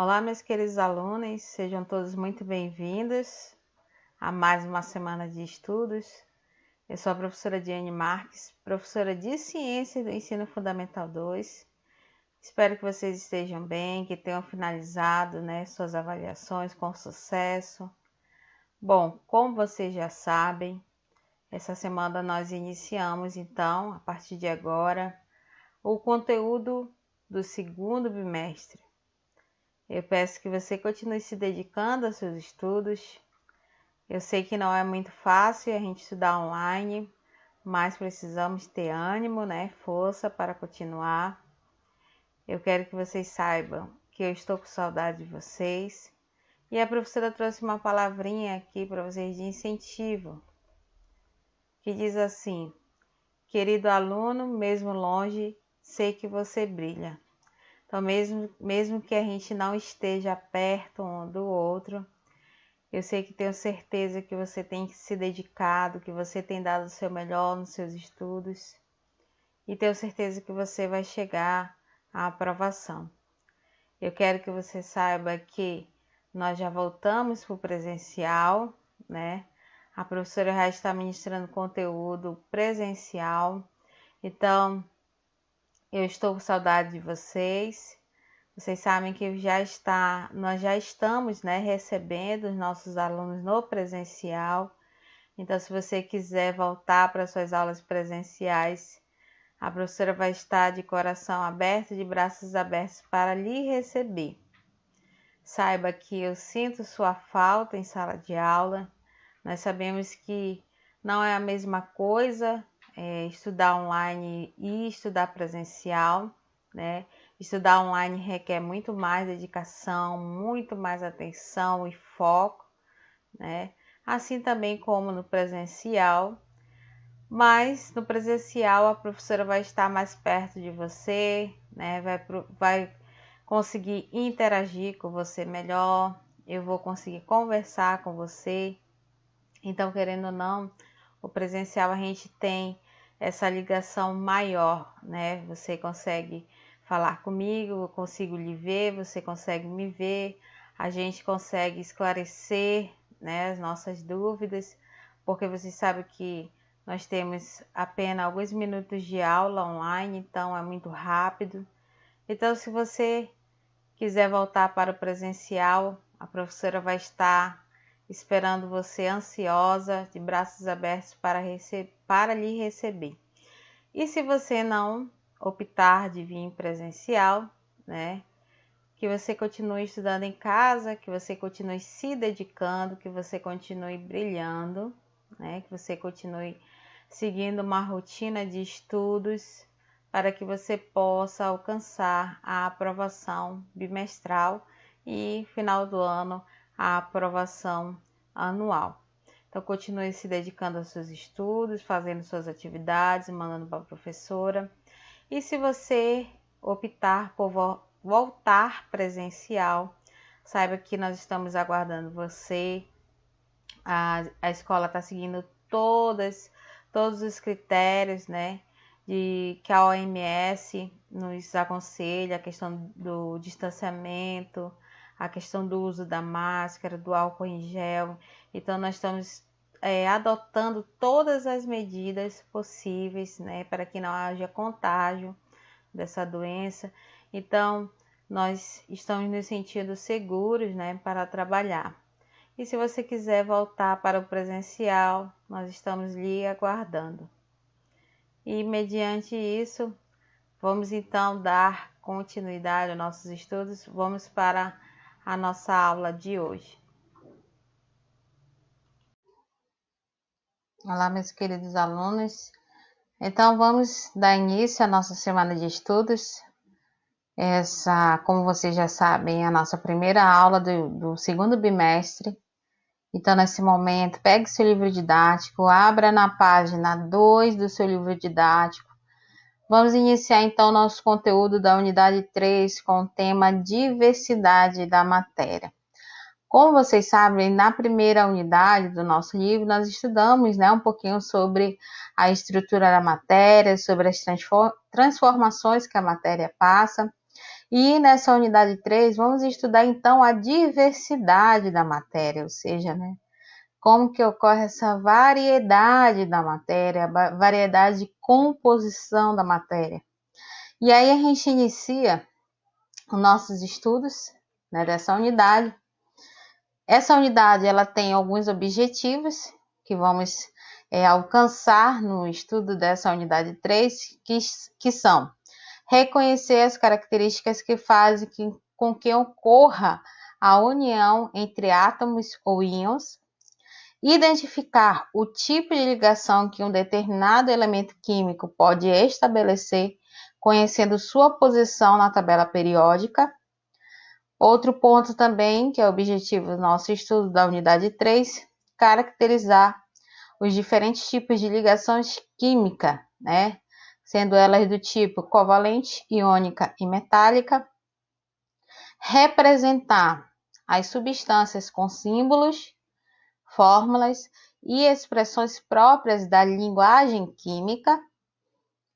Olá, meus queridos alunos, sejam todos muito bem-vindos a mais uma semana de estudos. Eu sou a professora Diane Marques, professora de Ciências do Ensino Fundamental 2. Espero que vocês estejam bem, que tenham finalizado, suas avaliações com sucesso. Bom, como vocês já sabem, essa semana nós iniciamos, então, a partir de agora, o conteúdo do segundo bimestre. Eu peço que você continue se dedicando aos seus estudos. Eu sei que não é muito fácil a gente estudar online, mas precisamos ter ânimo, força para continuar. Eu quero que vocês saibam que eu estou com saudade de vocês. E a professora trouxe uma palavrinha aqui para vocês de incentivo, que diz assim: querido aluno, mesmo longe, sei que você brilha. Então, mesmo que a gente não esteja perto um do outro, eu sei que tenho certeza que você tem se dedicado, que você tem dado o seu melhor nos seus estudos e tenho certeza que você vai chegar à aprovação. Eu quero que você saiba que nós já voltamos para o presencial, A professora já está ministrando conteúdo presencial, então eu estou com saudade de vocês. Vocês sabem que nós já estamos, recebendo os nossos alunos no presencial. Então, se você quiser voltar para suas aulas presenciais, a professora vai estar de coração aberto, de braços abertos para lhe receber. Saiba que eu sinto sua falta em sala de aula. Nós sabemos que não é a mesma coisa estudar online e estudar presencial, Estudar online requer muito mais dedicação, muito mais atenção e foco, Assim também como no presencial, mas no presencial a professora vai estar mais perto de você, vai conseguir interagir com você melhor, eu vou conseguir conversar com você. Então, querendo ou não, o presencial a gente tem essa ligação maior, Você consegue falar comigo, eu consigo lhe ver, você consegue me ver, a gente consegue esclarecer, as nossas dúvidas, porque você sabe que nós temos apenas alguns minutos de aula online, então é muito rápido. Então, se você quiser voltar para o presencial, a professora vai estar esperando você ansiosa, de braços abertos para lhe receber. E se você não optar de vir presencial, que você continue estudando em casa, que você continue se dedicando, que você continue brilhando, que você continue seguindo uma rotina de estudos para que você possa alcançar a aprovação bimestral e, final do ano, a aprovação anual. Então, continue se dedicando aos seus estudos, fazendo suas atividades, mandando para a professora. E se você optar por voltar presencial, saiba que nós estamos aguardando você. A escola está seguindo todos os critérios, que a OMS nos aconselha, a questão do distanciamento, a questão do uso da máscara, do álcool em gel. Então, nós estamos adotando todas as medidas possíveis, para que não haja contágio dessa doença. Então, nós estamos nos sentindo seguros, para trabalhar. E se você quiser voltar para o presencial, nós estamos lhe aguardando. E mediante isso, vamos então dar continuidade aos nossos estudos. Vamos para a nossa aula de hoje. Olá, meus queridos alunos. Então, vamos dar início à nossa semana de estudos. Essa, como vocês já sabem, é a nossa primeira aula do segundo bimestre. Então, nesse momento, pegue seu livro didático, abra na página 2 do seu livro didático. Vamos iniciar, então, nosso conteúdo da unidade 3 com o tema diversidade da matéria. Como vocês sabem, na primeira unidade do nosso livro, nós estudamos um pouquinho sobre a estrutura da matéria, sobre as transformações que a matéria passa. E nessa unidade 3, vamos estudar então a diversidade da matéria, ou seja, né, como que ocorre essa variedade da matéria, variedade de composição da matéria. E aí a gente inicia os nossos estudos, né, dessa unidade. Essa unidade ela tem alguns objetivos que vamos alcançar no estudo dessa unidade 3, que são reconhecer as características que fazem com que ocorra a união entre átomos ou íons, identificar o tipo de ligação que um determinado elemento químico pode estabelecer, conhecendo sua posição na tabela periódica. Outro ponto também, que é o objetivo do nosso estudo da unidade 3, caracterizar os diferentes tipos de ligações químicas, né? Sendo elas do tipo covalente, iônica e metálica. Representar as substâncias com símbolos, fórmulas e expressões próprias da linguagem química.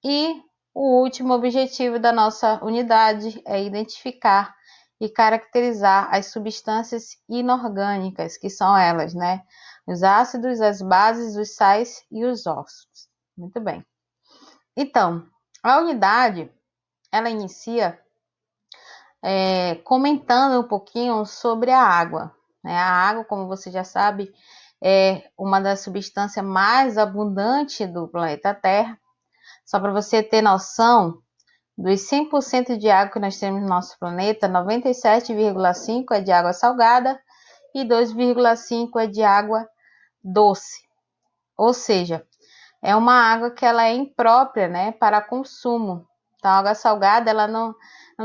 E o último objetivo da nossa unidade é identificar e caracterizar as substâncias inorgânicas, que são elas, né? Os ácidos, as bases, os sais e os óxidos. Muito bem. Então, a unidade, ela inicia comentando um pouquinho sobre a água. A água, como você já sabe, é uma das substâncias mais abundantes do planeta Terra. Só para você ter noção, dos 100% de água que nós temos no nosso planeta, 97,5% é de água salgada e 2,5% é de água doce. Ou seja, é uma água que ela é imprópria, né, para consumo. Então, a água salgada ela não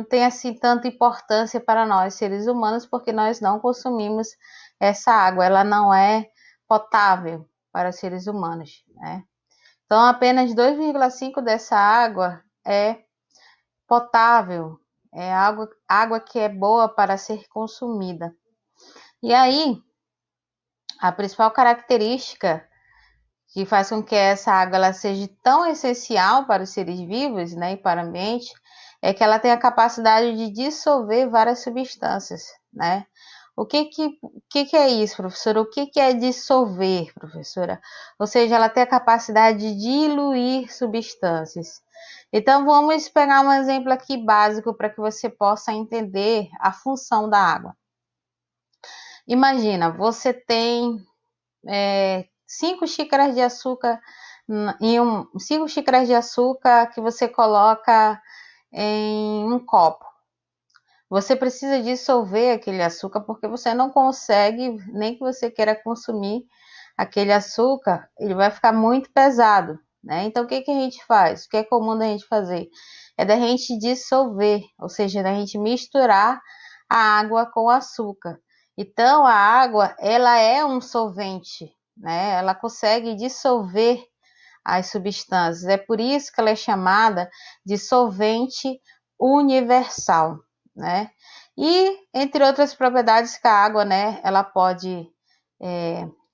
tem assim tanta importância para nós, seres humanos, porque nós não consumimos essa água. Ela não é potável para os seres humanos, né? Então, apenas 2,5% dessa água é potável, é água que é boa para ser consumida. E aí, a principal característica que faz com que essa água ela seja tão essencial para os seres vivos, né, e para o ambiente, é que ela tem a capacidade de dissolver várias substâncias, né? O que é isso, professora? O que é dissolver, professora? Ou seja, ela tem a capacidade de diluir substâncias. Então, vamos pegar um exemplo aqui básico para que você possa entender a função da água. Imagina, você tem 5 xícaras de açúcar 5 xícaras de açúcar que você coloca em um copo. Você precisa dissolver aquele açúcar porque você não consegue, nem que você queira consumir aquele açúcar, ele vai ficar muito pesado, né? Então, o que a gente faz? O que é comum da gente fazer? É da gente dissolver, ou seja, da gente misturar a água com o açúcar. Então, a água, ela é um solvente, né? Ela consegue dissolver as substâncias. É por isso que ela é chamada de solvente universal, né? E entre outras propriedades que a água, né, ela pode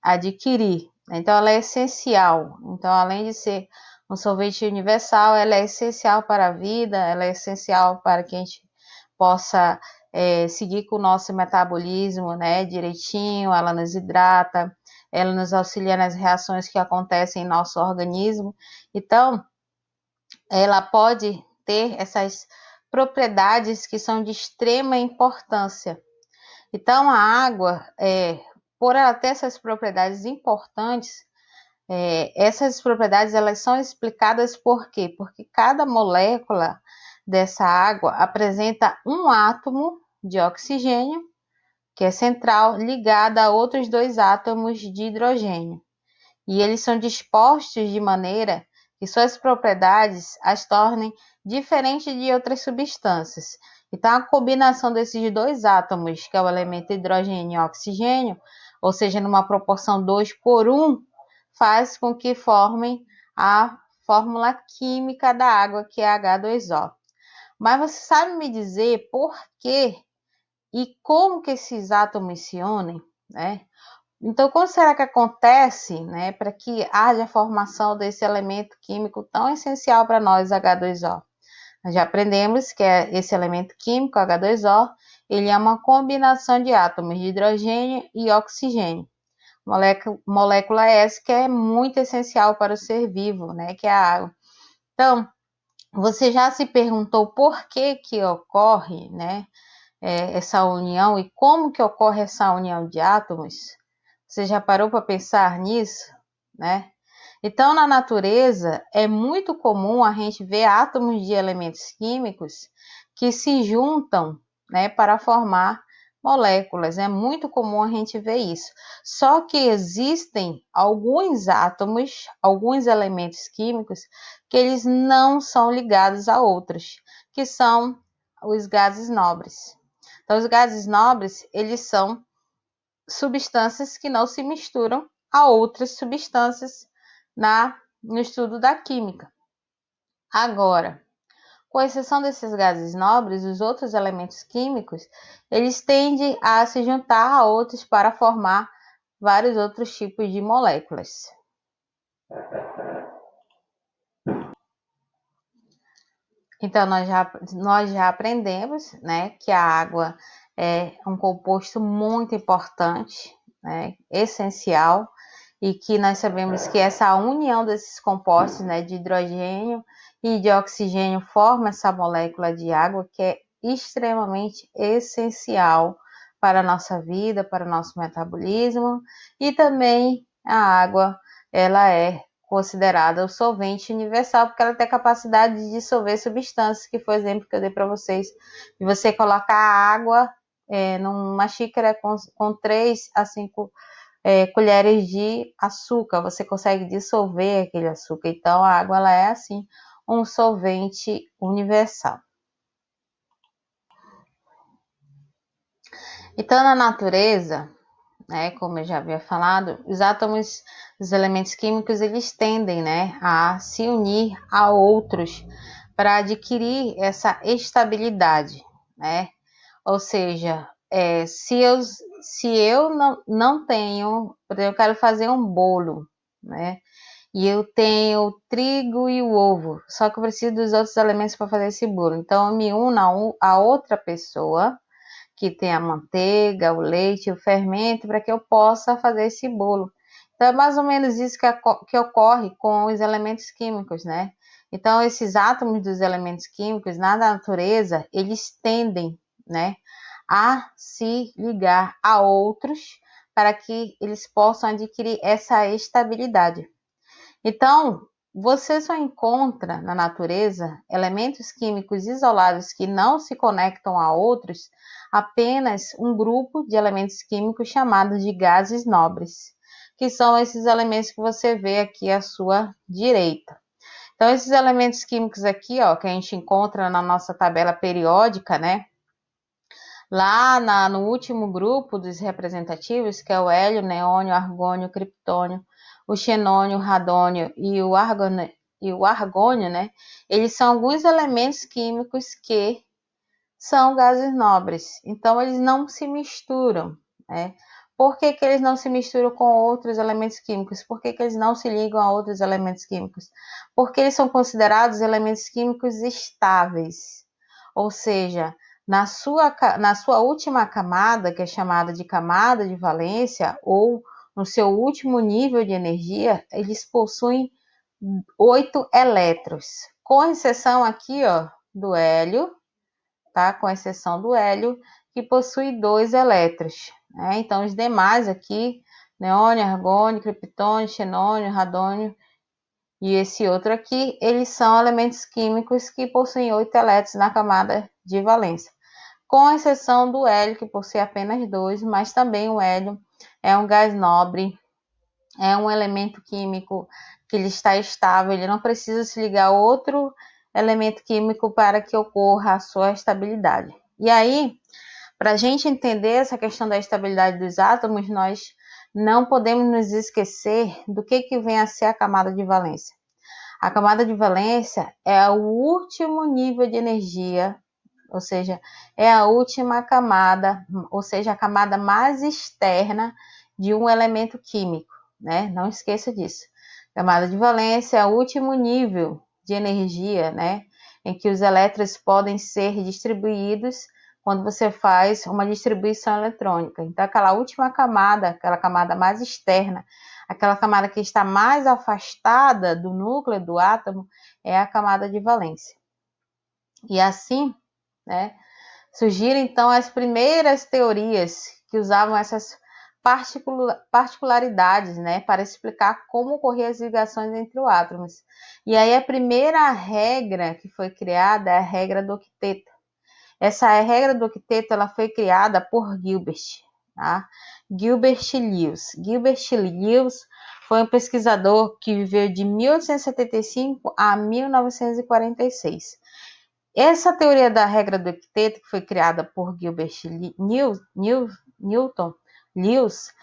adquirir. Então, ela é essencial. Então, além de ser um solvente universal, ela é essencial para a vida, ela é essencial para que a gente possa seguir com o nosso metabolismo, né, direitinho. Ela nos hidrata, ela nos auxilia nas reações que acontecem em nosso organismo. Então, ela pode ter essas propriedades que são de extrema importância. Então, a água, por ela ter essas propriedades importantes, essas propriedades elas são explicadas por quê? Porque cada molécula dessa água apresenta um átomo de oxigênio, que é central, ligado a outros 2 átomos de hidrogênio. E eles são dispostos de maneira que suas propriedades as tornem diferentes de outras substâncias. Então, a combinação desses 2 átomos, que é o elemento hidrogênio e oxigênio, ou seja, numa proporção 2:1, faz com que formem a fórmula química da água, que é H2O. Mas você sabe me dizer por que e como que esses átomos se unem, né? Então, como será que acontece, né, para que haja a formação desse elemento químico tão essencial para nós, H2O? Nós já aprendemos que esse elemento químico, H2O, ele é uma combinação de átomos de hidrogênio e oxigênio. Molécula essa que é muito essencial para o ser vivo, né, que é a água. Então, você já se perguntou por que ocorre, né, essa união e como que ocorre essa união de átomos? Você já parou para pensar nisso, né? Então, na natureza, é muito comum a gente ver átomos de elementos químicos que se juntam, né, para formar moléculas. É muito comum a gente ver isso. Só que existem alguns átomos, alguns elementos químicos, que eles não são ligados a outros, que são os gases nobres. Então, os gases nobres, eles são substâncias que não se misturam a outras substâncias no estudo da química. Agora, com exceção desses gases nobres, os outros elementos químicos, eles tendem a se juntar a outros para formar vários outros tipos de moléculas. Então, nós já aprendemos, né, que a água é um composto muito importante, né, essencial, e que nós sabemos que essa união desses compostos, né, de hidrogênio e de oxigênio forma essa molécula de água que é extremamente essencial para a nossa vida, para o nosso metabolismo, e também a água, ela é considerada o solvente universal, porque ela tem a capacidade de dissolver substâncias, que foi o exemplo que eu dei para vocês, de você colocar a água numa xícara com 3 a 5 colheres de açúcar, você consegue dissolver aquele açúcar. Então, a água, ela é assim, um solvente universal. Então, na natureza, né, como eu já havia falado, os átomos dos elementos químicos, eles tendem, né, a se unir a outros para adquirir essa estabilidade, né? Ou seja, se eu não tenho, por exemplo, eu quero fazer um bolo, né? E eu tenho o trigo e o ovo, só que eu preciso dos outros elementos para fazer esse bolo. Então, eu me uno a outra pessoa que tem a manteiga, o leite, o fermento, para que eu possa fazer esse bolo. Então, é mais ou menos isso que ocorre com os elementos químicos, né? Então, esses átomos dos elementos químicos, na natureza, eles tendem, né, a se ligar a outros para que eles possam adquirir essa estabilidade. Então, você só encontra na natureza elementos químicos isolados que não se conectam a outros, apenas um grupo de elementos químicos chamados de gases nobres, que são esses elementos que você vê aqui à sua direita. Então, esses elementos químicos aqui, ó, que a gente encontra na nossa tabela periódica, né? Lá no último grupo dos representativos, que é o hélio, neônio, argônio, criptônio, o xenônio, o radônio e o argônio, né? Eles são alguns elementos químicos que são gases nobres. Então, eles não se misturam, né? Por que eles não se misturam com outros elementos químicos? Por que eles não se ligam a outros elementos químicos? Porque eles são considerados elementos químicos estáveis. Ou seja, na sua última camada, que é chamada de camada de valência, ou no seu último nível de energia, eles possuem 8 elétrons. Com exceção aqui, ó, do hélio, tá? Com exceção do hélio, que possui 2 elétrons, né? Então, os demais aqui, neônio, argônio, criptônio, xenônio, radônio e esse outro aqui, eles são elementos químicos que possuem 8 elétrons na camada de valência. Com exceção do hélio, que possui apenas 2, mas também o hélio é um gás nobre, é um elemento químico que ele está estável, ele não precisa se ligar a outro elemento químico para que ocorra a sua estabilidade. E aí, para a gente entender essa questão da estabilidade dos átomos, nós não podemos nos esquecer do que vem a ser a camada de valência. A camada de valência é o último nível de energia, ou seja, é a última camada, ou seja, a camada mais externa de um elemento químico, né? Não esqueça disso. Camada de valência é o último nível de energia, né? em que os elétrons podem ser distribuídos quando você faz uma distribuição eletrônica. Então, aquela última camada, aquela camada mais externa, aquela camada que está mais afastada do núcleo do átomo, é a camada de valência. E assim, né, surgiram então as primeiras teorias que usavam essas particularidades, né, para explicar como ocorriam as ligações entre os átomos. E aí a primeira regra que foi criada é a regra do octeto. Essa regra do octeto ela foi criada por Gilbert, tá? Gilbert Lewis. Gilbert Lewis foi um pesquisador que viveu de 1875 a 1946. Essa teoria da regra do octeto, que foi criada por Gilbert Newton Lewis,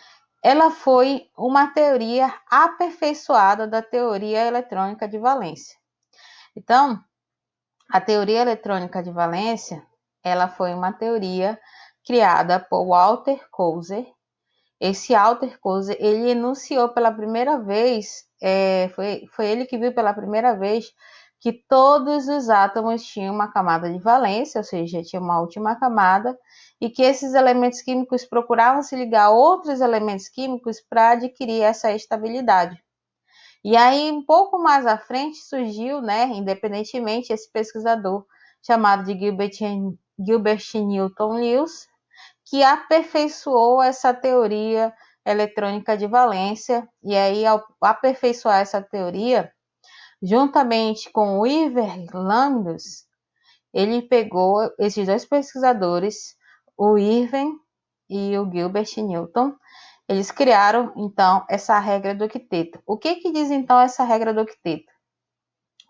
ela foi uma teoria aperfeiçoada da teoria eletrônica de valência. Então, a teoria eletrônica de valência, ela foi uma teoria criada por Walter Coser. Esse Walter Coser, ele enunciou pela primeira vez, foi ele que viu pela primeira vez que todos os átomos tinham uma camada de valência, ou seja, tinha uma última camada, e que esses elementos químicos procuravam se ligar a outros elementos químicos para adquirir essa estabilidade. E aí, um pouco mais à frente, surgiu, né, independentemente, esse pesquisador chamado de Gilbert Newton Lewis, que aperfeiçoou essa teoria eletrônica de valência. E aí, ao aperfeiçoar essa teoria, juntamente com o Ivor Lambus, ele pegou esses dois pesquisadores, o Irving e o Gilbert Newton. Eles criaram, então, essa regra do octeto. O que diz, então, essa regra do octeto?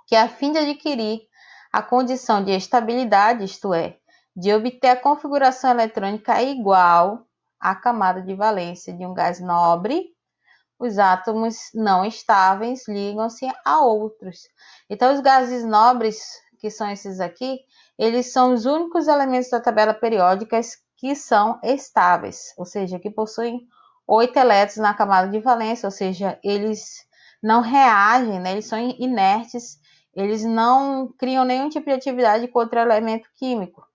Que a fim de adquirir a condição de estabilidade, isto é, de obter a configuração eletrônica igual à camada de valência de um gás nobre, os átomos não estáveis ligam-se a outros. Então, os gases nobres, que são esses aqui, eles são os únicos elementos da tabela periódica que são estáveis, ou seja, que possuem 8 elétrons na camada de valência, ou seja, eles não reagem, né? Eles são inertes, eles não criam nenhum tipo de atividade com outro elemento químico,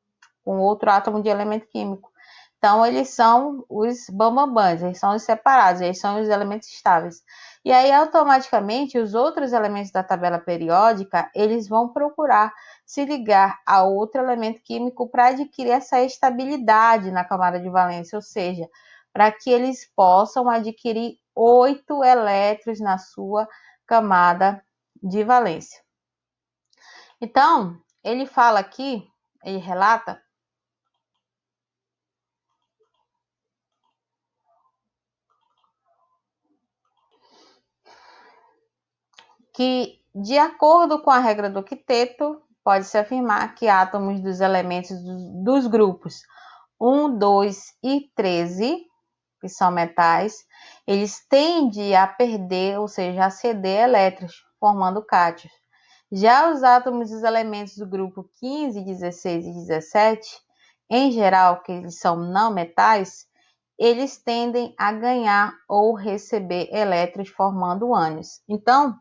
com outro átomo de elemento químico. Então, eles são os bambambãs, eles são os separados, eles são os elementos estáveis. E aí, automaticamente, os outros elementos da tabela periódica, eles vão procurar se ligar a outro elemento químico para adquirir essa estabilidade na camada de valência, ou seja, para que eles possam adquirir 8 elétrons na sua camada de valência. Então, ele fala aqui, ele relata que, de acordo com a regra do octeto, pode-se afirmar que átomos dos elementos dos grupos 1, 2 e 13, que são metais, eles tendem a perder, ou seja, a ceder elétrons, formando cátions. Já os átomos dos elementos do grupo 15, 16 e 17, em geral, que eles são não metais, eles tendem a ganhar ou receber elétrons, formando ânions. Então,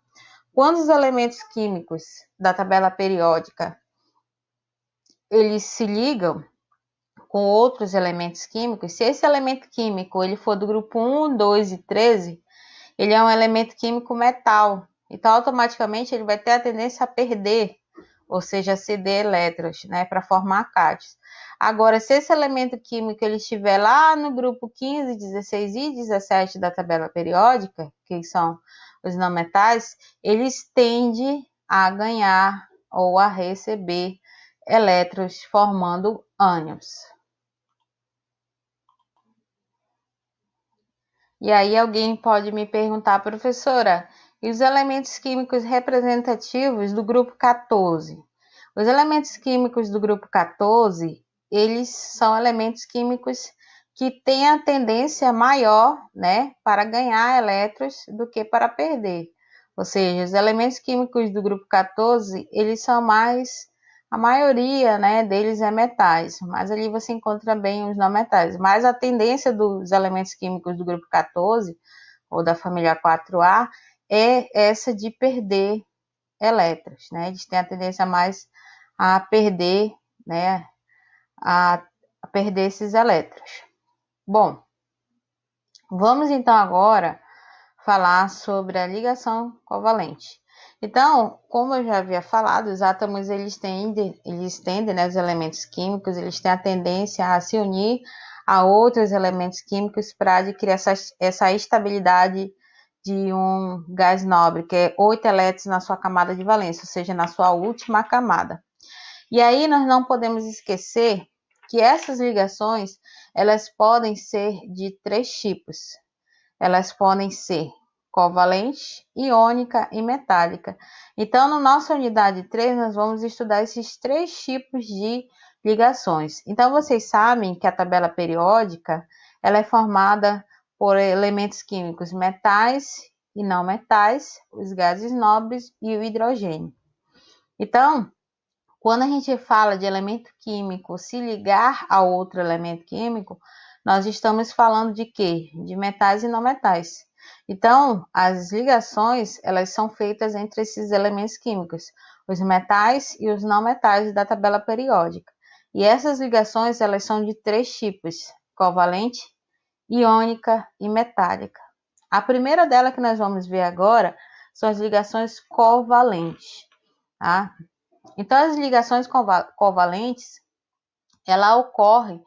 quando os elementos químicos da tabela periódica eles se ligam com outros elementos químicos, se esse elemento químico ele for do grupo 1, 2 e 13, ele é um elemento químico metal. Então, automaticamente, ele vai ter a tendência a perder, ou seja, a ceder elétrons, né, para formar cátions. Agora, se esse elemento químico ele estiver lá no grupo 15, 16 e 17 da tabela periódica, que são os não metais, eles tendem a ganhar ou a receber elétrons, formando ânions. E aí alguém pode me perguntar, professora, e os elementos químicos representativos do grupo 14? Os elementos químicos do grupo 14, eles são elementos químicos que têm a tendência maior, né, para ganhar elétrons do que para perder. Ou seja, os elementos químicos do grupo 14, eles são mais, a maioria, né, deles é metais, mas ali você encontra bem os não metais. Mas a tendência dos elementos químicos do grupo 14, ou da família 4A, é essa de perder elétrons, né? Eles têm a tendência mais a perder, né, a perder esses elétrons. Bom, vamos então agora falar sobre a ligação covalente. Então, como eu já havia falado, os átomos eles tendem, né, os elementos químicos, eles têm a tendência a se unir a outros elementos químicos para adquirir essa estabilidade de um gás nobre, que é 8 elétrons na sua camada de valência, ou seja, na sua última camada. E aí nós não podemos esquecer que essas ligações, elas podem ser de 3 tipos. Elas podem ser covalente, iônica e metálica. Então, na nossa unidade 3, nós vamos estudar esses 3 tipos de ligações. Então, vocês sabem que a tabela periódica, ela é formada por elementos químicos metais e não metais, os gases nobres e o hidrogênio. Então, quando a gente fala de elemento químico se ligar a outro elemento químico, nós estamos falando de quê? De metais e não metais. Então, as ligações, elas são feitas entre esses elementos químicos, os metais e os não metais da tabela periódica. E essas ligações, elas são de 3 tipos: covalente, iônica e metálica. A primeira dela que nós vamos ver agora são as ligações covalentes, tá? Então, as ligações covalentes, ela ocorre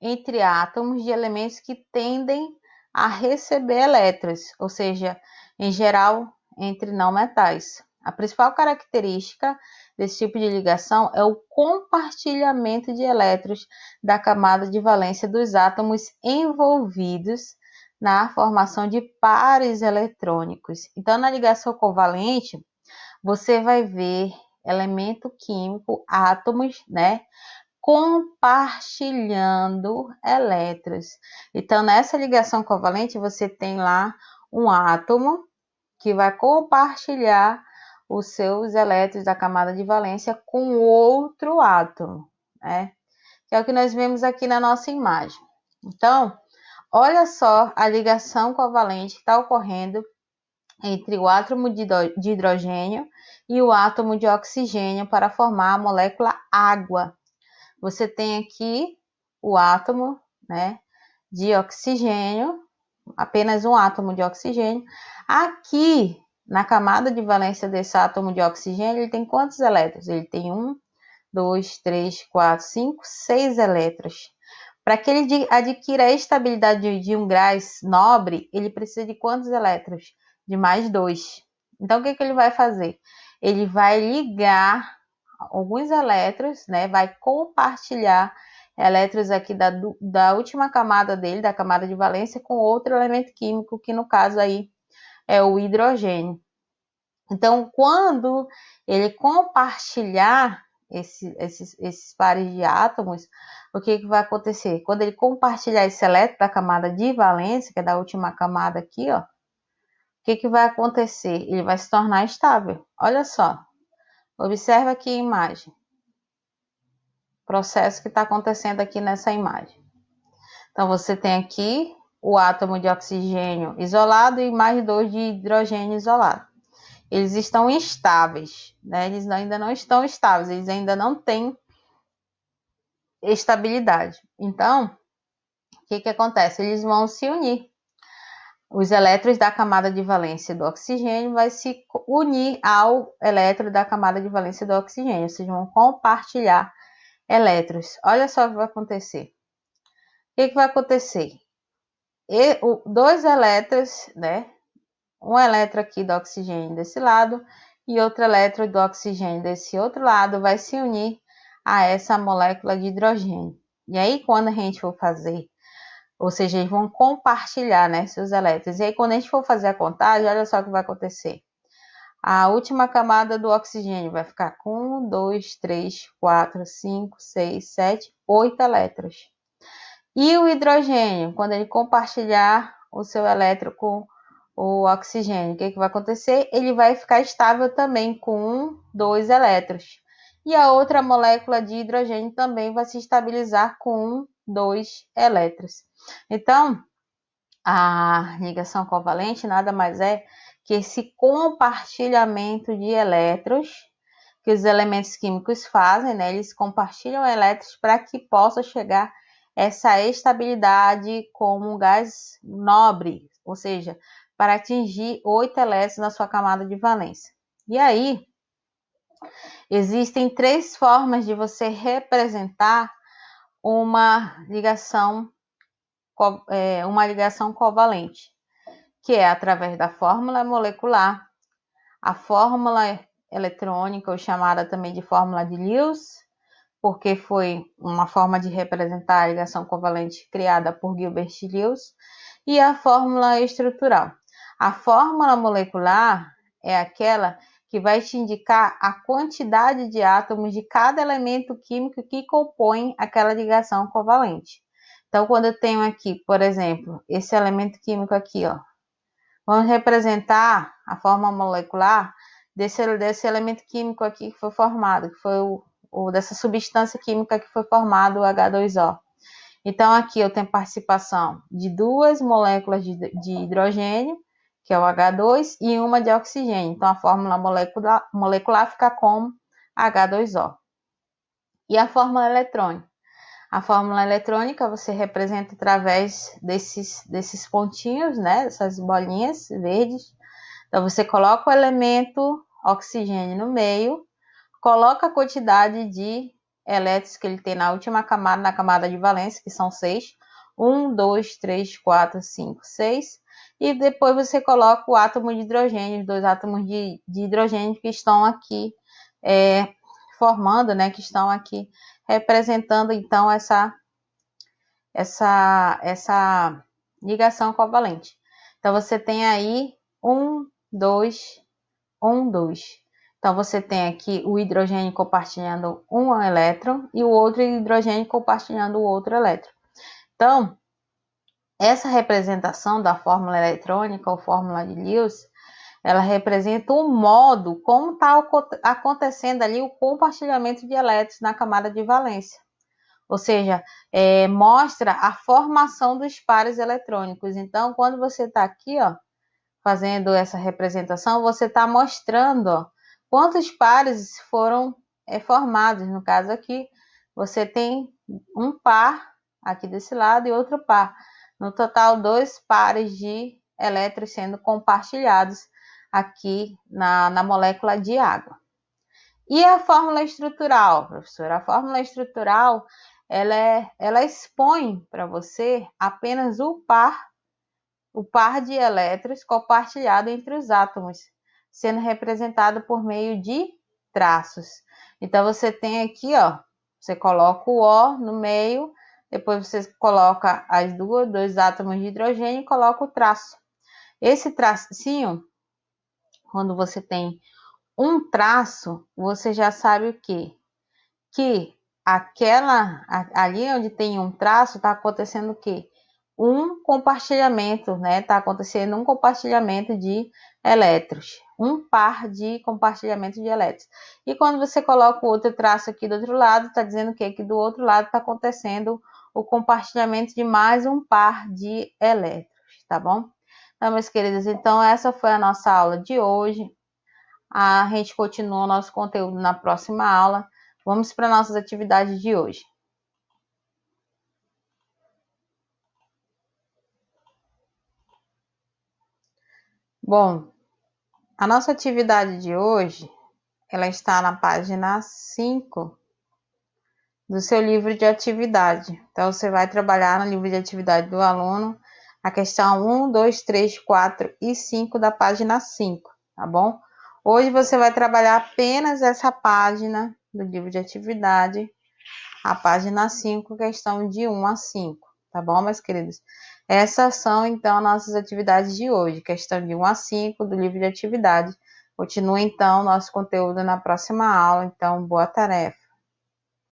entre átomos de elementos que tendem a receber elétrons, ou seja, em geral, entre não metais. A principal característica desse tipo de ligação é o compartilhamento de elétrons da camada de valência dos átomos envolvidos na formação de pares eletrônicos. Então, na ligação covalente, você vai ver elemento químico, átomos, né, compartilhando elétrons. Então, nessa ligação covalente, você tem lá um átomo que vai compartilhar os seus elétrons da camada de valência com outro átomo, né? Que é o que nós vemos aqui na nossa imagem. Então, olha só a ligação covalente que está ocorrendo entre o átomo de hidrogênio e o átomo de oxigênio para formar a molécula água. Você tem aqui o átomo, né, de oxigênio, apenas um átomo de oxigênio. Aqui, na camada de valência desse átomo de oxigênio, ele tem quantos elétrons? Ele tem 1, 2, 3, 4, 5, 6 elétrons. Para que ele adquira a estabilidade de um gás nobre, ele precisa de quantos elétrons? De mais 2. Então, o que ele vai fazer? Ele vai ligar alguns elétrons, né? Vai compartilhar elétrons aqui da última camada dele, da camada de valência, com outro elemento químico, que no caso aí é o hidrogênio. Então, quando ele compartilhar esses pares de átomos, o que vai acontecer? Quando ele compartilhar esse elétron da camada de valência, que é da última camada aqui, ó, o que vai acontecer? Ele vai se tornar estável. Olha só, observa aqui a imagem. Processo que está acontecendo aqui nessa imagem. Então, você tem aqui o átomo de oxigênio isolado e mais 2 de hidrogênio isolado. Eles estão instáveis, né? Eles ainda não estão estáveis, eles ainda não têm estabilidade. Então, o que acontece? Eles vão se unir. Os elétrons da camada de valência do oxigênio vai se unir ao elétron da camada de valência do oxigênio, ou seja, vão compartilhar elétrons. Olha só o que vai acontecer. O que vai acontecer? Dois elétrons, né? Um elétron aqui do oxigênio desse lado e outro elétron do oxigênio desse outro lado vai se unir a essa molécula de hidrogênio. E aí, quando a gente for fazer, ou seja, eles vão compartilhar, né, seus elétrons. E aí, quando a gente for fazer a contagem, olha só o que vai acontecer. A última camada do oxigênio vai ficar com 1, 2, 3, 4, 5, 6, 7, 8 elétrons. E o hidrogênio, quando ele compartilhar o seu elétron com o oxigênio, o que vai acontecer? Ele vai ficar estável também com 1, 2 elétrons. E a outra molécula de hidrogênio também vai se estabilizar com 1, 2 elétrons. Então, a ligação covalente nada mais é que esse compartilhamento de elétrons. que os elementos químicos fazem, né? Eles compartilham elétrons para que possa chegar essa estabilidade como um gás nobre, ou seja, para atingir 8 elétrons na sua camada de valência. E aí, existem 3 formas de você representar uma ligação covalente, que é através da fórmula molecular, a fórmula eletrônica, ou chamada também de fórmula de Lewis, porque foi uma forma de representar a ligação covalente criada por Gilbert Lewis, e a fórmula estrutural. A fórmula molecular é aquela que vai te indicar a quantidade de átomos de cada elemento químico que compõe aquela ligação covalente. Então, quando eu tenho aqui, por exemplo, esse elemento químico aqui, ó, vamos representar a forma molecular desse elemento químico aqui que foi formado, que foi dessa substância química que foi formado, o H2O. Então, aqui eu tenho participação de 2 moléculas de hidrogênio, que é o H2, e uma de oxigênio. Então, a fórmula molecular fica como H2O. E a fórmula eletrônica? A fórmula eletrônica você representa através desses pontinhos, né? Dessas bolinhas verdes. Então, você coloca o elemento oxigênio no meio, coloca a quantidade de elétrons que ele tem na última camada, na camada de valência, que são 6. 1, 2, 3, 4, 5, 6. E depois você coloca o átomo de hidrogênio, os 2 átomos de hidrogênio que estão aqui formando, né? Que estão aqui representando, então, essa ligação covalente. Então, você tem aí 1, 2, 1, 2. Então, você tem aqui o hidrogênio compartilhando um elétron e o outro hidrogênio compartilhando o outro elétron. Então, essa representação da fórmula eletrônica ou fórmula de Lewis, ela representa o modo como está acontecendo ali o compartilhamento de elétrons na camada de valência. Ou seja, mostra a formação dos pares eletrônicos. Então, quando você está aqui, ó, fazendo essa representação, você está mostrando, ó, quantos pares foram formados. No caso aqui, você tem um par aqui desse lado e outro par. No total, 2 pares de elétrons sendo compartilhados aqui na molécula de água. E a fórmula estrutural, professora? A fórmula estrutural, ela expõe para você apenas o par de elétrons compartilhado entre os átomos, sendo representado por meio de traços. Então, você tem aqui, ó, você coloca o O no meio, depois você coloca as 2 átomos de hidrogênio e coloca o traço. Esse tracinho, quando você tem um traço, você já sabe o quê? Que ali onde tem um traço, está acontecendo o quê? Um compartilhamento, né? Está acontecendo um compartilhamento de elétrons. Um par de compartilhamento de elétrons. E quando você coloca o outro traço aqui do outro lado, está dizendo o quê? Que do outro lado está acontecendo o compartilhamento de mais um par de elétrons, tá bom? Então, meus queridos, então essa foi a nossa aula de hoje. A gente continua o nosso conteúdo na próxima aula. Vamos para nossas atividades de hoje. Bom, a nossa atividade de hoje, ela está na página 5 do seu livro de atividade. Então, você vai trabalhar no livro de atividade do aluno a questão 1, 2, 3, 4 e 5 da página 5, tá bom? Hoje você vai trabalhar apenas essa página do livro de atividade, a página 5, questão de 1 a 5, tá bom, meus queridos? Essas são, então, nossas atividades de hoje, questão de 1 a 5 do livro de atividade. Continua, então, nosso conteúdo na próxima aula. Então, boa tarefa.